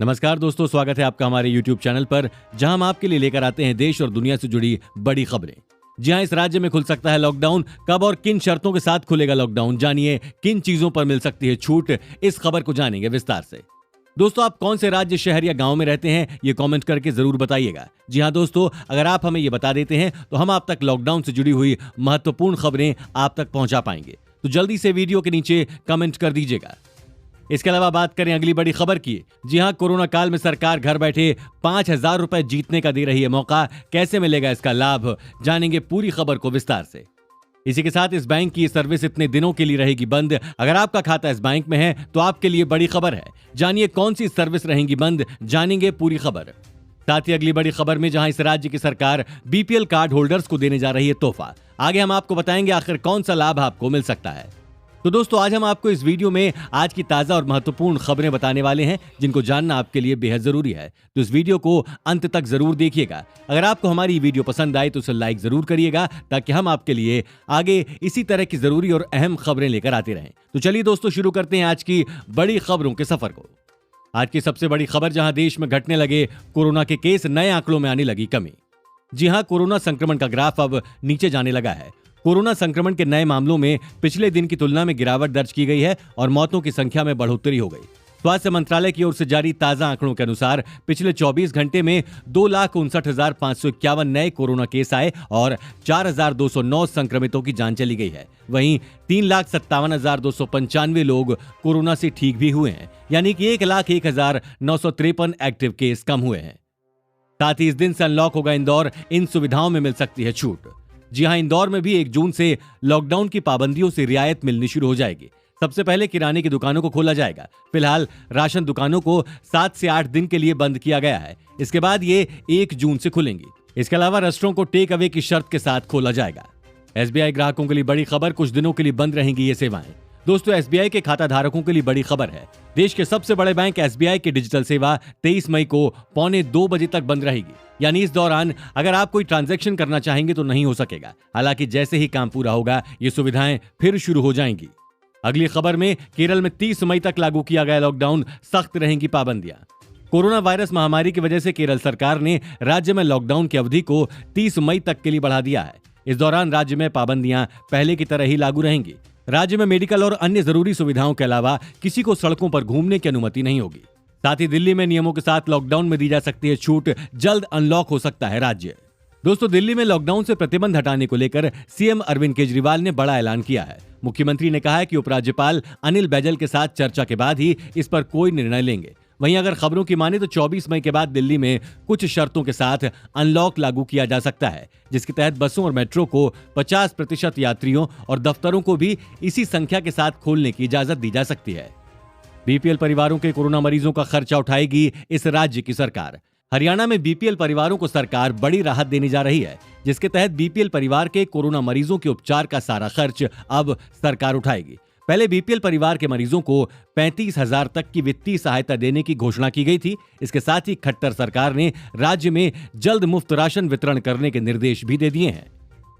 नमस्कार दोस्तों, स्वागत है आपका हमारे YouTube चैनल पर, जहां हम आपके लिए लेकर आते हैं देश और दुनिया से जुड़ी बड़ी खबरें। जी हां, इस राज्य में खुल सकता है लॉकडाउन। कब और किन शर्तों के साथ खुलेगा लॉकडाउन, जानिए किन चीजों पर मिल सकती है छूट। इस खबर को जानेंगे विस्तार से। दोस्तों, आप कौन से राज्य, शहर या गांव में रहते हैं, ये कमेंट करके जरूर बताइएगा। जी हां दोस्तों, अगर आप हमें ये बता देते हैं तो हम आप तक लॉकडाउन से जुड़ी हुई महत्वपूर्ण खबरें आप तक पहुंचा पाएंगे। तो जल्दी से वीडियो के नीचे कमेंट कर दीजिएगा। इसके अलावा बात करें अगली बड़ी खबर की। जी हां, कोरोना काल में सरकार घर बैठे 5,000 रुपए जीतने का दे रही है मौका। कैसे मिलेगा इसका लाभ, जानेंगे पूरी खबर को विस्तार से। इसी के साथ इस बैंक की सर्विस इतने दिनों के लिए रहेगी बंद। अगर आपका खाता इस बैंक में है तो आपके लिए बड़ी खबर है। जानिए कौन सी सर्विस रहेंगी बंद, जानेंगे पूरी खबर। साथ ही अगली बड़ी खबर में जहां इस राज्य की सरकार बीपीएल कार्ड होल्डर्स को देने जा रही है तोहफा। आगे हम आपको बताएंगे आखिर कौन सा लाभ आपको मिल सकता है। तो दोस्तों, आज हम आपको इस वीडियो में आज की ताजा और महत्वपूर्ण खबरें बताने वाले हैं, जिनको जानना आपके लिए बेहद जरूरी है। तो इस वीडियो को अंत तक जरूर देखिएगा। अगर आपको हमारी ये वीडियो पसंद आए तो उसे लाइक जरूर करिएगा, ताकि हम आपके लिए आगे इसी तरह की जरूरी और अहम खबरें लेकर आते रहें। तो चलिए दोस्तों, शुरू करते हैं आज की बड़ी खबरों के सफर को। आज की सबसे बड़ी खबर, जहां देश में घटने लगे कोरोना के केस, नए आंकड़ों में आने लगी कमी। जी हां, कोरोना संक्रमण का ग्राफ अब नीचे जाने लगा है। कोरोना संक्रमण के नए मामलों में पिछले दिन की तुलना में गिरावट दर्ज की गई है और मौतों की संख्या में बढ़ोतरी हो गई। स्वास्थ्य मंत्रालय की ओर से जारी ताजा आंकड़ों के अनुसार पिछले 24 घंटे में 2,59,551 नए कोरोना केस आए और 4,209 संक्रमितों की जान चली गई है। वहीं 3,57,295 लोग कोरोना से ठीक भी हुए हैं, यानी कि 1,01,953 एक्टिव केस कम हुए हैं। साथ ही इस दिन से अनलॉक होगा इंदौर। इन सुविधाओं में मिल सकती है छूट। जी हां, इंदौर में भी 1 जून से लॉकडाउन की पाबंदियों से रियायत मिलनी शुरू हो जाएगी। सबसे पहले किराने की दुकानों को खोला जाएगा। फिलहाल राशन दुकानों को 7 से 8 दिन के लिए बंद किया गया है। इसके बाद ये 1 जून से खुलेंगी। इसके अलावा रेस्टोरेंट को टेक अवे की शर्त के साथ खोला जाएगा। एसबीआई ग्राहकों के लिए बड़ी खबर, कुछ दिनों के लिए बंद रहेंगी ये सेवाएं। दोस्तों, एसबीआई के खाता धारकों के लिए बड़ी खबर है। देश के सबसे बड़े बैंक एसबीआई की डिजिटल सेवा 23 मई को 1:45 बजे तक बंद रहेगी। यानी इस दौरान अगर आप कोई ट्रांजैक्शन करना चाहेंगे तो नहीं हो सकेगा। हालांकि जैसे ही काम पूरा होगा ये सुविधाएं फिर शुरू हो जाएंगी। अगली खबर में, केरल में 30 मई तक लागू किया गया लॉकडाउन, सख्त रहेंगी पाबंदियां। कोरोना वायरस महामारी की वजह से केरल सरकार ने राज्य में लॉकडाउन की अवधि को 30 मई तक के लिए बढ़ा दिया है। इस दौरान राज्य में पाबंदियां पहले की तरह ही लागू रहेंगी। राज्य में मेडिकल और अन्य जरूरी सुविधाओं के अलावा किसी को सड़कों पर घूमने की अनुमति नहीं होगी। साथ ही दिल्ली में नियमों के साथ लॉकडाउन में दी जा सकती है छूट। जल्द अनलॉक हो सकता है राज्य। दोस्तों, दिल्ली में लॉकडाउन से प्रतिबंध हटाने को लेकर सीएम अरविंद केजरीवाल ने बड़ा ऐलान किया है। मुख्यमंत्री ने कहा है कि उपराज्यपाल अनिल बैजल के साथ चर्चा के बाद ही इस पर कोई निर्णय लेंगे। वहीं अगर खबरों की माने तो 24 मई के बाद दिल्ली में कुछ शर्तों के साथ अनलॉक लागू किया जा सकता है, जिसके तहत बसों और मेट्रो को 50% यात्रियों और दफ्तरों को भी इसी संख्या के साथ खोलने की इजाजत दी जा सकती है। बीपीएल परिवारों के कोरोना मरीजों का खर्चा उठाएगी इस राज्य की सरकार। हरियाणा में बीपीएल परिवारों को सरकार बड़ी राहत देने जा रही है, जिसके तहत बीपीएल परिवार के कोरोना मरीजों के उपचार का सारा खर्च अब सरकार उठाएगी। पहले बीपीएल परिवार के मरीजों को 35,000 तक की वित्तीय सहायता देने की घोषणा की गई थी। इसके साथ ही खट्टर सरकार ने राज्य में जल्द मुफ्त राशन वितरण करने के निर्देश भी दे दिए हैं।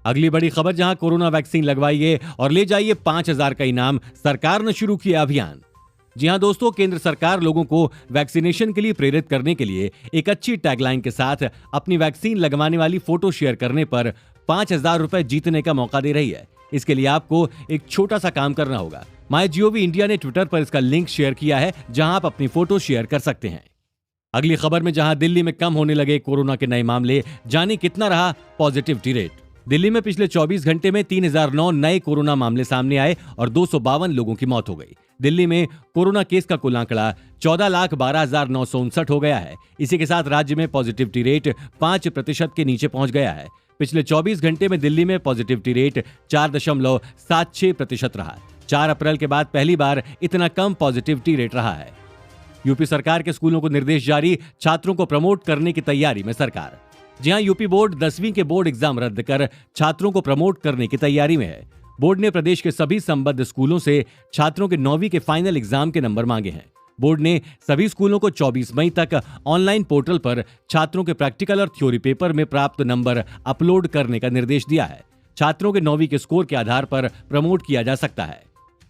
अगली बड़ी खबर, जहां कोरोना वैक्सीन लगवाइए और ले जाइए 5,000 का इनाम, सरकार ने शुरू किया अभियान। जी हां दोस्तों, केंद्र सरकार लोगों को वैक्सीनेशन के लिए प्रेरित करने के लिए एक अच्छी टैगलाइन के साथ अपनी वैक्सीन लगवाने वाली फोटो शेयर करने पर 5,000 रुपए जीतने का मौका दे रही है। इसके लिए आपको एक छोटा सा काम करना होगा। MyGov इंडिया ने ट्विटर पर इसका लिंक शेयर किया है, जहां आप अपनी फोटो शेयर कर सकते हैं। अगली खबर में, जहां दिल्ली में कम होने लगे कोरोना के नए मामले, जाने कितना रहा पॉजिटिविटी रेट। दिल्ली में पिछले 24 घंटे में 3,009 नए कोरोना मामले सामने आए और 252 लोगों की मौत हो गई। दिल्ली में कोरोना केस का कुल आंकड़ा 14,12,959 हो गया है। इसी के साथ राज्य में पॉजिटिविटी रेट 5% के नीचे पहुंच गया है। पिछले 24 घंटे में दिल्ली में पॉजिटिविटी रेट 4.76% रहा। 4 अप्रैल के बाद पहली बार इतना कम पॉजिटिविटी रेट रहा है। यूपी सरकार के स्कूलों को निर्देश जारी, छात्रों को प्रमोट करने की तैयारी में सरकार। जी हां, यूपी बोर्ड 10वीं के बोर्ड एग्जाम रद्द कर छात्रों को प्रमोट करने की तैयारी में है। बोर्ड ने प्रदेश के सभी संबद्ध स्कूलों से छात्रों के 9वीं के फाइनल एग्जाम के नंबर मांगे हैं। बोर्ड ने सभी स्कूलों को 24 मई तक ऑनलाइन पोर्टल पर छात्रों के प्रैक्टिकल और थ्योरी पेपर में प्राप्त नंबर अपलोड करने का निर्देश दिया है। छात्रों के 9वीं के स्कोर के आधार पर प्रमोट किया जा सकता है।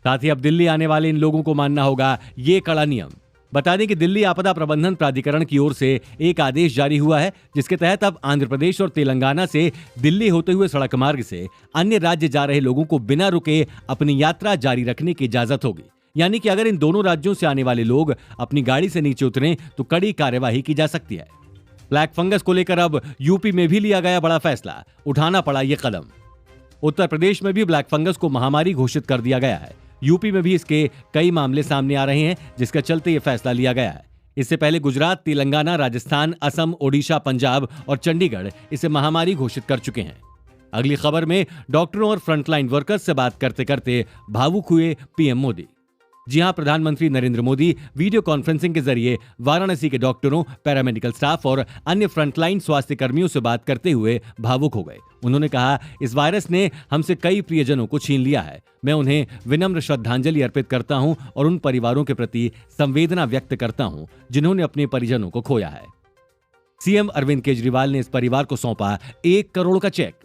साथ ही अब दिल्ली आने वाले इन लोगों को मानना होगा ये कड़ा नियम। बता दें कि दिल्ली आपदा प्रबंधन प्राधिकरण की ओर से एक आदेश जारी हुआ है, जिसके तहत अब आंध्र प्रदेश और तेलंगाना से दिल्ली होते हुए सड़क मार्ग से अन्य राज्य जा रहे लोगों को बिना रुके अपनी यात्रा जारी रखने की इजाजत होगी। यानी कि अगर इन दोनों राज्यों से आने वाले लोग अपनी गाड़ी से नीचे उतरें तो कड़ी कार्यवाही की जा सकती है। ब्लैक फंगस को लेकर अब यूपी में भी लिया गया बड़ा फैसला, उठाना पड़ा यह कदम। उत्तर प्रदेश में भी ब्लैक फंगस को महामारी घोषित कर दिया गया है। यूपी में भी इसके कई मामले सामने आ रहे हैं, जिसके चलते यह फैसला लिया गया है। इससे पहले गुजरात, तेलंगाना, राजस्थान, असम, ओडिशा, पंजाब और चंडीगढ़ इसे महामारी घोषित कर चुके हैं। अगली खबर में डॉक्टरों और फ्रंटलाइन वर्कर्स से बात करते करते भावुक हुए पीएम मोदी। जी हां, प्रधानमंत्री नरेंद्र मोदी वीडियो कॉन्फ्रेंसिंग के जरिए वाराणसी के डॉक्टरों, पैरामेडिकल स्टाफ और अन्य फ्रंटलाइन स्वास्थ्य कर्मियों से बात करते हुए भावुक हो गए। उन्होंने कहा, इस वायरस ने हमसे कई प्रियजनों को छीन लिया है। मैं उन्हें विनम्र श्रद्धांजलि अर्पित करता हूं और उन परिवारों के प्रति संवेदना व्यक्त करता हूं जिन्होंने अपने परिजनों को खोया है। सीएम अरविंद केजरीवाल ने इस परिवार को सौंपा 1 करोड़ का चेक।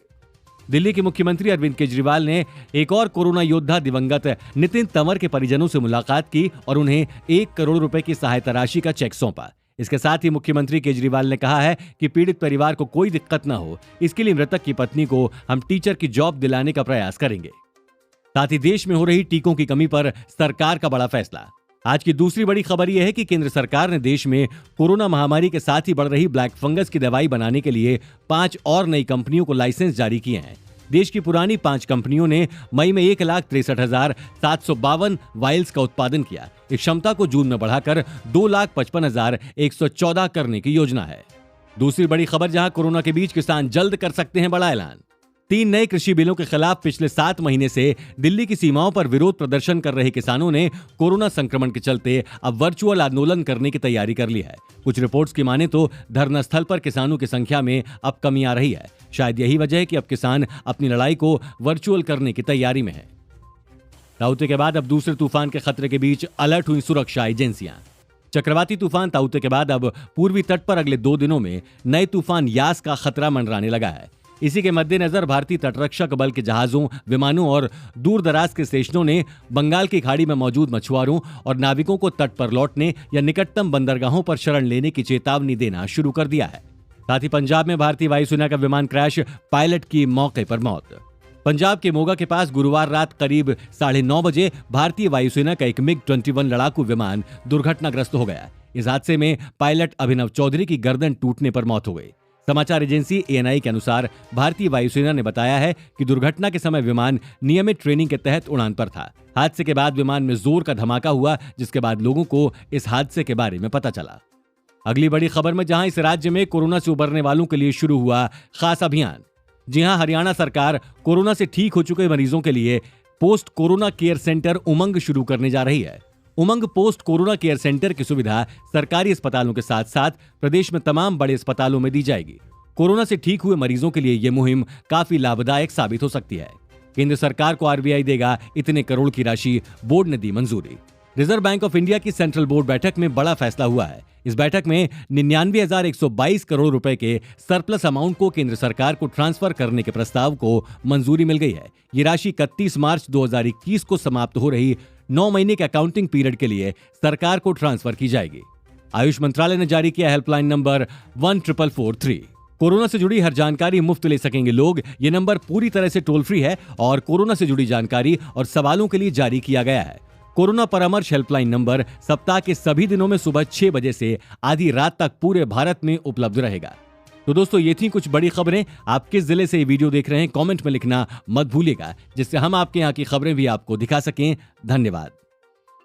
दिल्ली के मुख्यमंत्री अरविंद केजरीवाल ने एक और कोरोना योद्धा दिवंगत नितिन तंवर के परिजनों से मुलाकात की और उन्हें 1 करोड़ रुपए की सहायता राशि का चेक सौंपा। इसके साथ ही मुख्यमंत्री केजरीवाल ने कहा है कि पीड़ित परिवार को कोई दिक्कत न हो, इसके लिए मृतक की पत्नी को हम टीचर की जॉब दिलाने का प्रयास करेंगे। साथ ही देश में हो रही टीकों की कमी पर सरकार का बड़ा फैसला। आज की दूसरी बड़ी खबर यह है कि केंद्र सरकार ने देश में कोरोना महामारी के साथ ही बढ़ रही ब्लैक फंगस की दवाई बनाने के लिए 5 और नई कंपनियों को लाइसेंस जारी किए हैं। देश की पुरानी 5 कंपनियों ने मई में 1,63,752 वायल्स का उत्पादन किया। इस क्षमता को जून में बढ़ाकर 2,55,114 करने की योजना है। दूसरी बड़ी खबर, जहां कोरोना के बीच किसान जल्द कर सकते हैं बड़ा ऐलान। 3 नए कृषि बिलों के खिलाफ पिछले 7 महीने से दिल्ली की सीमाओं पर विरोध प्रदर्शन कर रहे किसानों ने कोरोना संक्रमण के चलते अब वर्चुअल आंदोलन करने की तैयारी कर ली है। कुछ रिपोर्ट्स की माने तो धरना स्थल पर किसानों की संख्या में अब कमी आ रही है। शायद यही वजह है कि अब किसान अपनी लड़ाई को वर्चुअल करने की तैयारी में है। ताउते के बाद अब दूसरे तूफान के खतरे के बीच अलर्ट हुई सुरक्षा एजेंसियां। चक्रवाती तूफान ताउते के बाद अब पूर्वी तट पर अगले 2 दिनों में नए तूफान यास का खतरा मंडराने लगा है। इसी के मद्देनजर भारतीय तटरक्षक बल के जहाजों, विमानों और दूर दराज के स्टेशनों ने बंगाल की खाड़ी में मौजूद मछुआरों और नाविकों को तट पर लौटने या निकटतम बंदरगाहों पर शरण लेने की चेतावनी देना शुरू कर दिया है। साथ ही पंजाब में भारतीय वायुसेना का विमान क्रैश, पायलट की मौके पर मौत। पंजाब के मोगा के पास गुरुवार रात करीब 9:30 बजे भारतीय वायुसेना का एक MiG-21 लड़ाकू विमान दुर्घटनाग्रस्त हो गया। इस हादसे में पायलट अभिनव चौधरी की गर्दन टूटने पर मौत हो गई। समाचार एजेंसी ANI के अनुसार भारतीय वायुसेना ने बताया है कि दुर्घटना के समय विमान नियमित ट्रेनिंग के तहत उड़ान पर था। हादसे के बाद विमान में जोर का धमाका हुआ, जिसके बाद लोगों को इस हादसे के बारे में पता चला। अगली बड़ी खबर में, जहां इस राज्य में कोरोना से उबरने वालों के लिए शुरू हुआ खास अभियान। जी हां, हरियाणा सरकार कोरोना से ठीक हो चुके मरीजों के लिए पोस्ट कोरोना केयर सेंटर उमंग शुरू करने जा रही है। उमंग पोस्ट कोरोना केयर सेंटर की सुविधा सरकारी अस्पतालों के साथ साथ प्रदेश में तमाम बड़े अस्पतालों में दी जाएगी। कोरोना से ठीक हुए मरीजों के लिए यह मुहिम काफी लाभदायक साबित हो सकती है। केंद्र सरकार को RBI देगा इतने करोड़ की राशि, बोर्ड ने दी मंजूरी। रिजर्व बैंक ऑफ इंडिया की सेंट्रल बोर्ड बैठक में बड़ा फैसला हुआ है। इस बैठक में 99,122 करोड़ रुपए के सरप्लस अमाउंट को केंद्र सरकार को ट्रांसफर करने के प्रस्ताव को मंजूरी मिल गई है। ये राशि 31 मार्च 2021 को समाप्त हो रही 9 महीने के अकाउंटिंग पीरियड के लिए सरकार को ट्रांसफर की जाएगी। आयुष मंत्रालय ने जारी किया हेल्पलाइन नंबर 1443। कोरोना से जुड़ी हर जानकारी मुफ्त ले सकेंगे लोग। ये नंबर पूरी तरह से टोल फ्री है और कोरोना से जुड़ी जानकारी और सवालों के लिए जारी किया गया है। कोरोना परामर्श हेल्पलाइन नंबर सप्ताह के सभी दिनों में सुबह 6 बजे से आधी रात तक पूरे भारत में उपलब्ध रहेगा। तो दोस्तों, ये थी कुछ बड़ी खबरें। आप किस जिले से ये वीडियो देख रहे हैं, कमेंट में लिखना मत भूलिएगा, जिससे हम आपके यहाँ की खबरें भी आपको दिखा सकें। धन्यवाद।